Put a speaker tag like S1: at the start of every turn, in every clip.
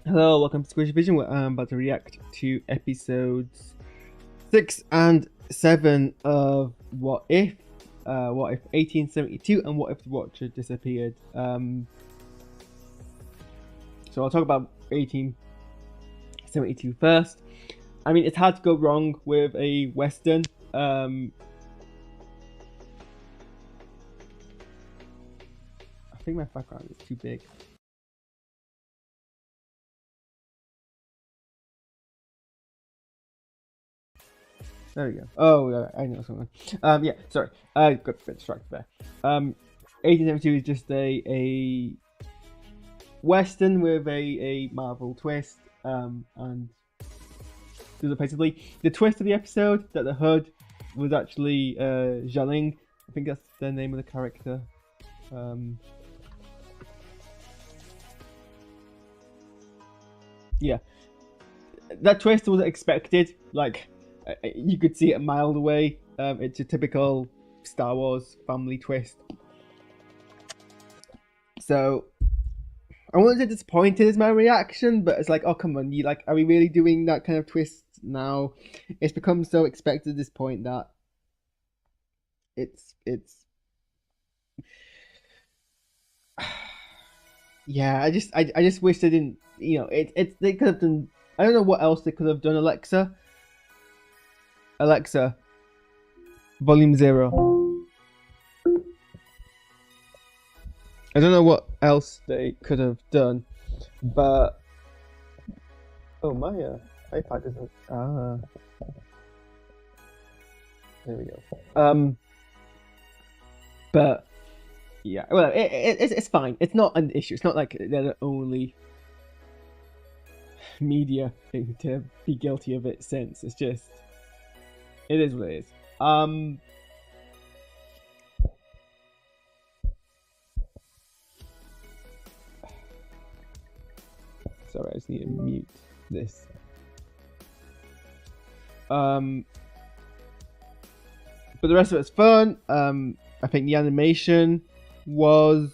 S1: Hello, welcome to Squishy Vision, where I'm about to react to episodes 6 and 7 of What If 1872 and What If the Watcher Disappeared. So I'll talk about 1872 first. I mean, it's hard to go wrong with a Western. I think my background is too big. There we go. Oh, yeah, I know something. Yeah, sorry. I got a bit distracted there. 1872 is just a Western with a Marvel twist. And basically the twist of the episode that the Hood was actually Zhaling. I think that's the name of the character. Yeah, that twist was expected. Like, you could see it a mile away. It's a typical Star Wars family twist. So I wasn't disappointed as my reaction, but it's like, oh come on, are we really doing that kind of twist now? It's become so expected at this point that it's yeah. I just wish they didn't. They could have done. I don't know what else they could have done. Alexa, volume 0. I don't know what else they could have done, but oh, my iPad isn't. There we go. But yeah, well, it's fine. It's not an issue. It's not like they're the only media thing to be guilty of it since. It's just, it is what it is. Sorry, I just need to mute this. But the rest of it's fun. I think the animation was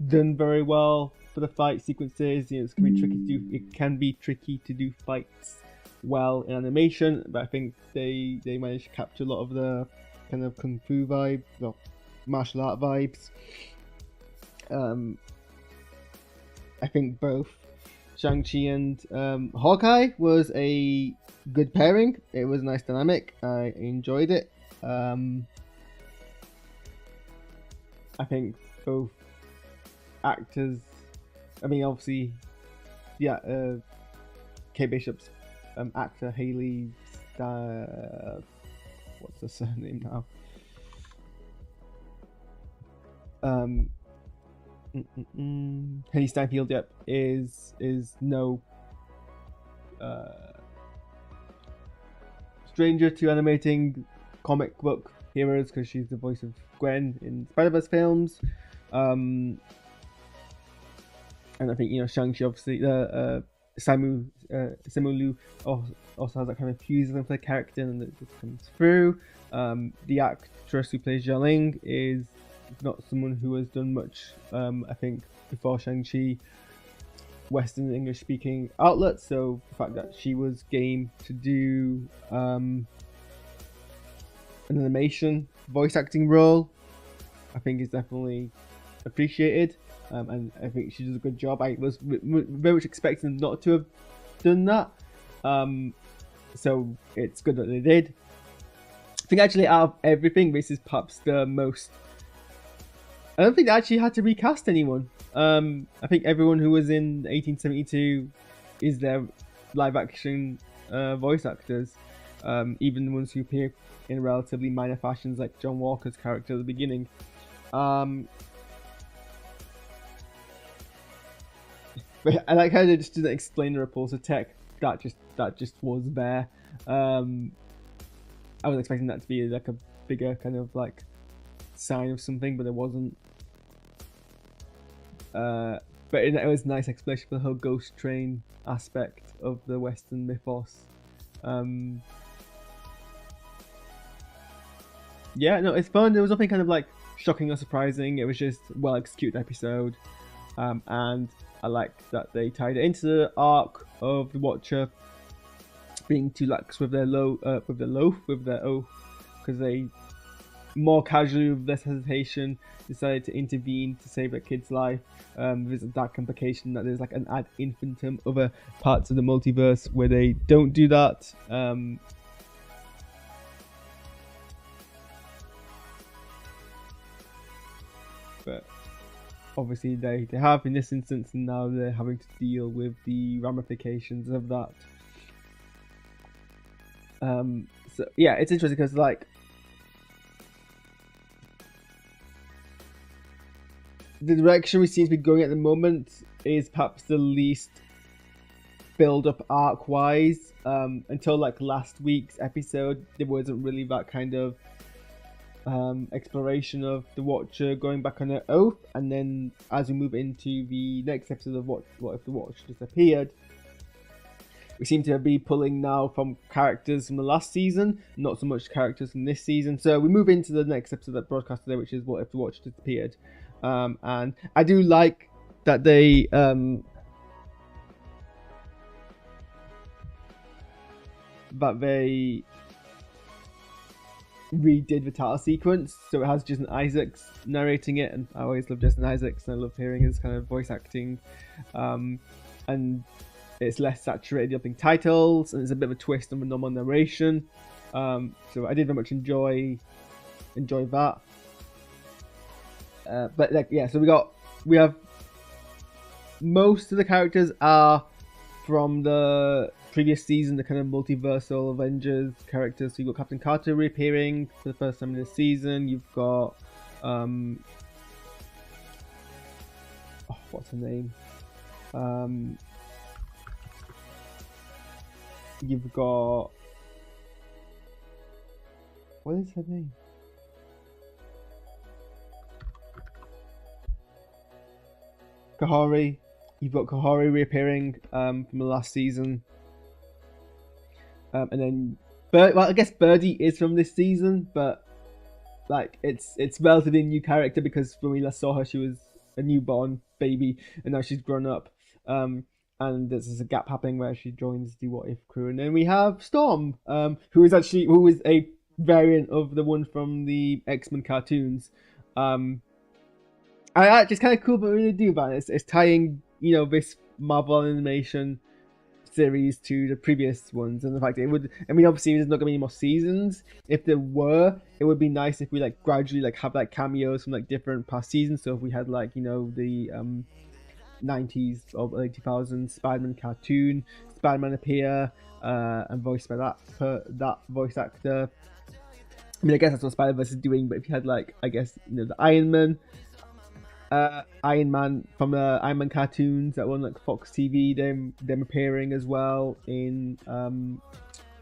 S1: done very well for the fight sequences. It's gonna be tricky to do. It can be tricky to do fights well in animation, but I think they managed to capture a lot of the kind of kung fu vibe, well, martial art vibes. I think both Shang-Chi and Hawkeye was a good pairing. It was a nice dynamic. I enjoyed it. I think both actors, I mean, obviously, yeah, Kate Bishop's actor, Haley, what's her surname now? Haley Steinfeld, yep, is no stranger to animating comic book heroes, because she's the voice of Gwen in Spider-Verse films. And I think, Shang-Chi, obviously, Simu Liu also has that kind of fusion for the character, and it just comes through. The actress who plays Zhaling is not someone who has done much, I think, before Shang-Chi, Western English speaking outlets, so the fact that she was game to do an animation voice acting role, I think is definitely appreciated, and I think she does a good job. I was very much expecting them not to have done that, so it's good that they did. I think actually out of everything, this is perhaps the most, I don't think they actually had to recast anyone. I think everyone who was in 1872 is their live action voice actors, even the ones who appear in relatively minor fashions, like John Walker's character at the beginning. But I like how they just didn't explain the repulsor tech. That just was there. I was expecting that to be like a bigger kind of like sign of something, but it wasn't. But it was a nice explanation for the whole ghost train aspect of the Western mythos. Yeah, no, it's fun. There was nothing kind of like shocking or surprising. It was just well executed episode, and I like that they tied it into the arc of the Watcher being too lax with their oath, because they more casually, with less hesitation, decided to intervene to save a kid's life. There's that implication that there's like an ad infinitum other parts of the multiverse where they don't do that. But obviously they have in this instance, and now they're having to deal with the ramifications of that. So yeah, it's interesting because like the direction we seem to be going at the moment is perhaps the least build up arc wise. Until like last week's episode, there wasn't really that kind of exploration of the Watcher going back on their oath, and then as we move into the next episode of what if the Watcher disappeared, we seem to be pulling now from characters from the last season, not so much characters from this season. So we move into the next episode that broadcast today, which is what if the Watcher disappeared. And I do like that they redid the title sequence, so it has Jason Isaacs narrating it, and I always love Jason Isaacs, and I love hearing his kind of voice acting. And it's less saturated upping titles, and there's a bit of a twist on the normal narration. So I did very much enjoy that. But like yeah, so we have most of the characters are from the previous season, the kind of multiversal Avengers characters. So you've got Captain Carter reappearing for the first time in this season. You've got what's her name? You've got, what is her name? Kahari. You've got Kahari reappearing from the last season. And then, well, I guess Birdie is from this season, but like it's relatively new character because when we last saw her, she was a newborn baby, and now she's grown up. And there's a gap happening where she joins the What If crew, and then we have Storm, who is a variant of the one from the X-Men cartoons. It's kind of cool, but what we do about it is tying, you know, this Marvel animation series to the previous ones, and the fact that it would, I mean, obviously there's not gonna be any more seasons. If there were, it would be nice if we like gradually like have like cameos from like different past seasons. So if we had like, you know, the 90s or early 2000s Spider-Man cartoon, Spider-Man appear and voiced by that voice actor. I mean, I guess that's what Spider-Verse is doing, but if you had like, I guess, you know, the Iron Man from the Iron Man cartoons that were on like Fox TV, them appearing as well in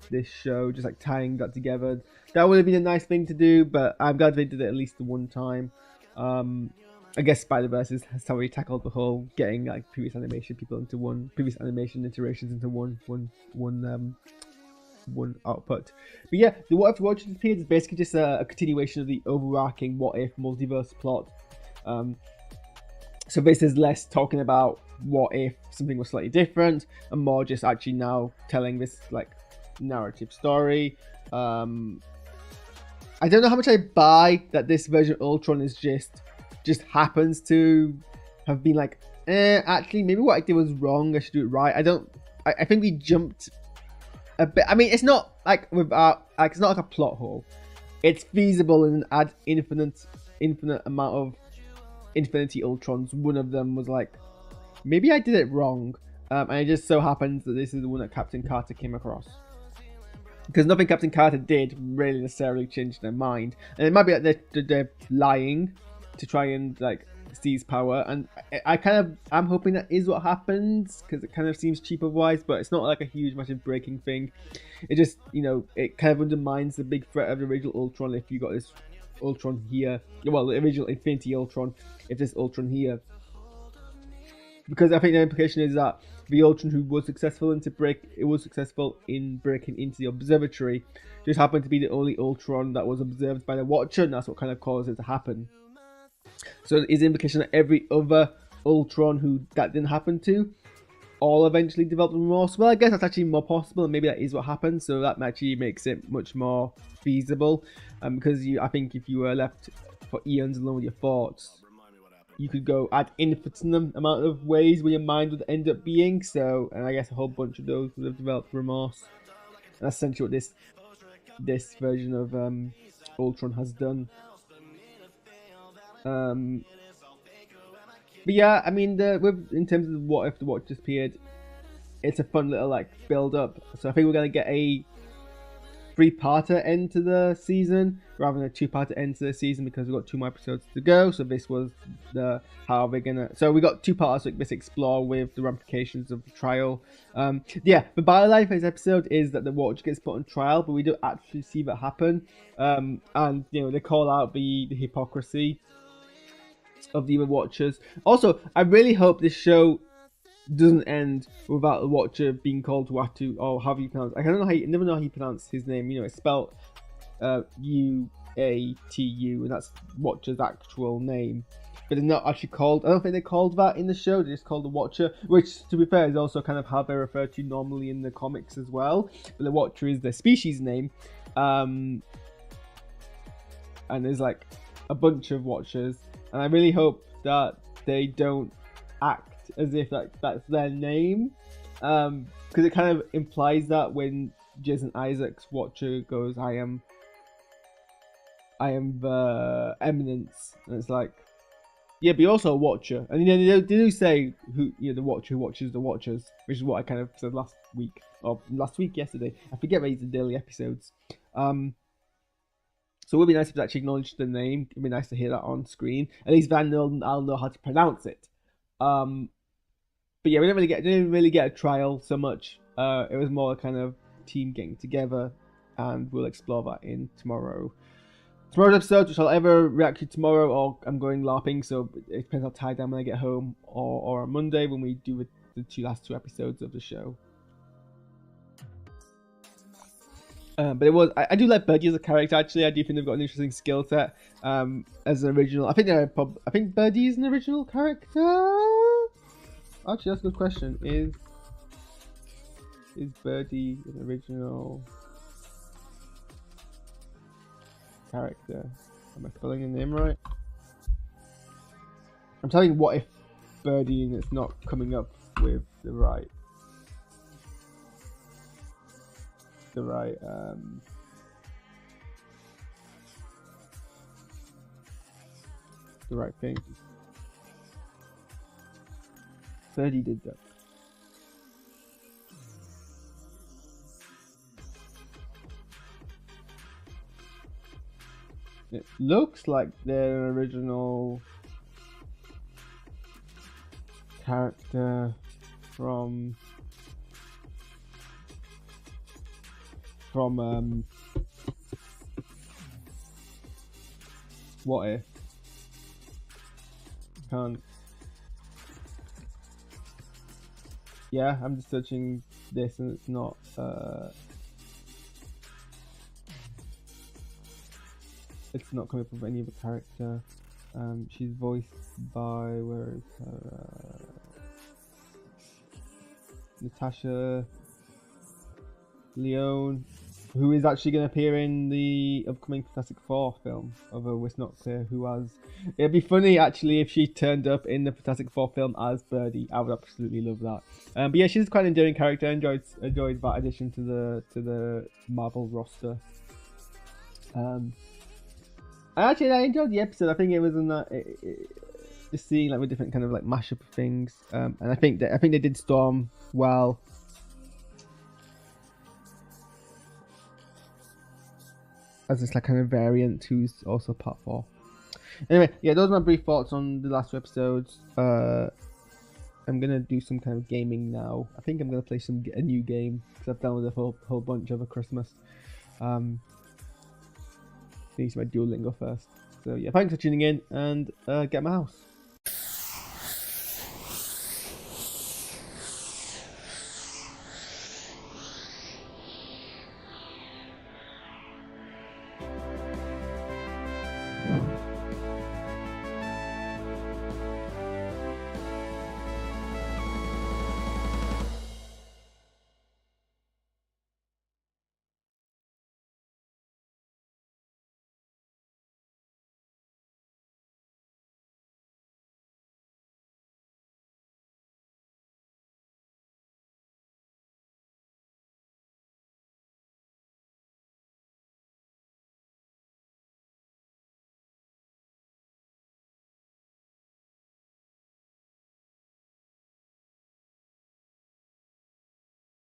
S1: this show, just like tying that together. That would have been a nice thing to do, but I'm glad they did it at least the one time. I guess Spider-Verse has already tackled the whole getting like previous animation iterations into one output. But yeah, the What If the Watcher disappeared is basically just a continuation of the overarching What If multiverse plot. So this is less talking about what if something was slightly different, and more just actually now telling this like narrative story. I don't know how much I buy that this version of Ultron is just happens to have been like, actually maybe what I did was wrong, I should do it right. I think we jumped a bit. I mean, it's not like it's not like a plot hole. It's feasible in an infinite amount of Infinity Ultrons. One of them was like, maybe I did it wrong, and it just so happens that this is the one that Captain Carter came across, because nothing Captain Carter did really necessarily changed their mind. And it might be that they're lying to try and like seize power, and I'm hoping that is what happens, because it kind of seems cheaper wise, but it's not like a huge massive breaking thing. It just, you know, it kind of undermines the big threat of the original Ultron if you got this Ultron here, well, the original Infinity Ultron, if this Ultron here, because I think the implication is that the Ultron who was successful in breaking into the observatory just happened to be the only Ultron that was observed by the Watcher, and that's what kind of caused it to happen. So is the implication that every other Ultron who that didn't happen to all eventually developed remorse. Well, I guess that's actually more possible, and maybe that is what happened. So that actually makes it much more feasible. Because I think if you were left for eons alone with your thoughts, you could go ad infinitum amount of ways where your mind would end up being. So, and I guess a whole bunch of those would have developed remorse. And that's essentially what this version of Ultron has done. But yeah, I mean, in terms of what if the Watch disappeared, it's a fun little like build up. So I think we're gonna get a 3-parter end to the season rather than a 2-parter end to the season because we've got 2 more episodes to go. So this was the how we're gonna. So we got 2 parts like this explore with the ramifications of the trial. Yeah, the byline for this episode is that the Watch gets put on trial, but we don't actually see that happen. And you know they call out the hypocrisy of the Watchers. Also, I really hope this show doesn't end without the Watcher being called Watu, or how you pronounce. I don't know how never know how you pronounce his name. You know, it's spelled U-A-T-U, and that's Watcher's actual name. But they're not actually called. I don't think they're called that in the show. They're just called the Watcher, which, to be fair, is also kind of how they're referred to normally in the comics as well. But the Watcher is their species name, and there's like a bunch of Watchers. And I really hope that they don't act as if that's their name. Because it kind of implies that when Jason Isaacs' Watcher goes, I am the Eminence. And it's like, yeah, but you're also a Watcher. And you know, they do say who, you know, the Watcher who watches the Watchers, which is what I kind of said yesterday. I forget where these are daily episodes. So it would be nice if they actually acknowledged the name. It'd be nice to hear that on screen. At least I'll know how to pronounce it. But yeah, we didn't really get a trial so much. It was more a kind of team getting together, and we'll explore that in tomorrow's episode, which I'll either react to tomorrow or I'm going LARPing, so it depends how tired I am when I get home, or on Monday when we do the last 2 episodes of the show. But it was I do like Birdie as a character. Actually, I do think they've got an interesting skill set as an original. I think Birdie is an original character. Actually, that's a good question. Is Birdie an original character? Am I spelling the name right? I'm telling you what if Birdie and it's not coming up with the right thing. Birdie did that. It looks like they're an original character from What If? Can't. Yeah, I'm just searching this and it's not. It's not coming up with any other character. She's voiced by, where is her? Natasha Lyonne, who is actually going to appear in the upcoming Fantastic Four film, although it's not clear who has. It'd be funny actually if she turned up in the Fantastic Four film as Birdie. I would absolutely love that. But yeah, she's quite an endearing character. I enjoyed that addition to the Marvel roster. Actually, I enjoyed the episode. I think it was in that just seeing like with different kind of like mashup of things, and I think they did Storm well. As this like kind of variant who's also part 4. Anyway, yeah, those are my brief thoughts on the last 2 episodes. I'm gonna do some kind of gaming now. I think I'm gonna play a new game because I've downloaded a whole bunch over Christmas. Use my Duolingo first. So yeah, thanks for tuning in, and get my house.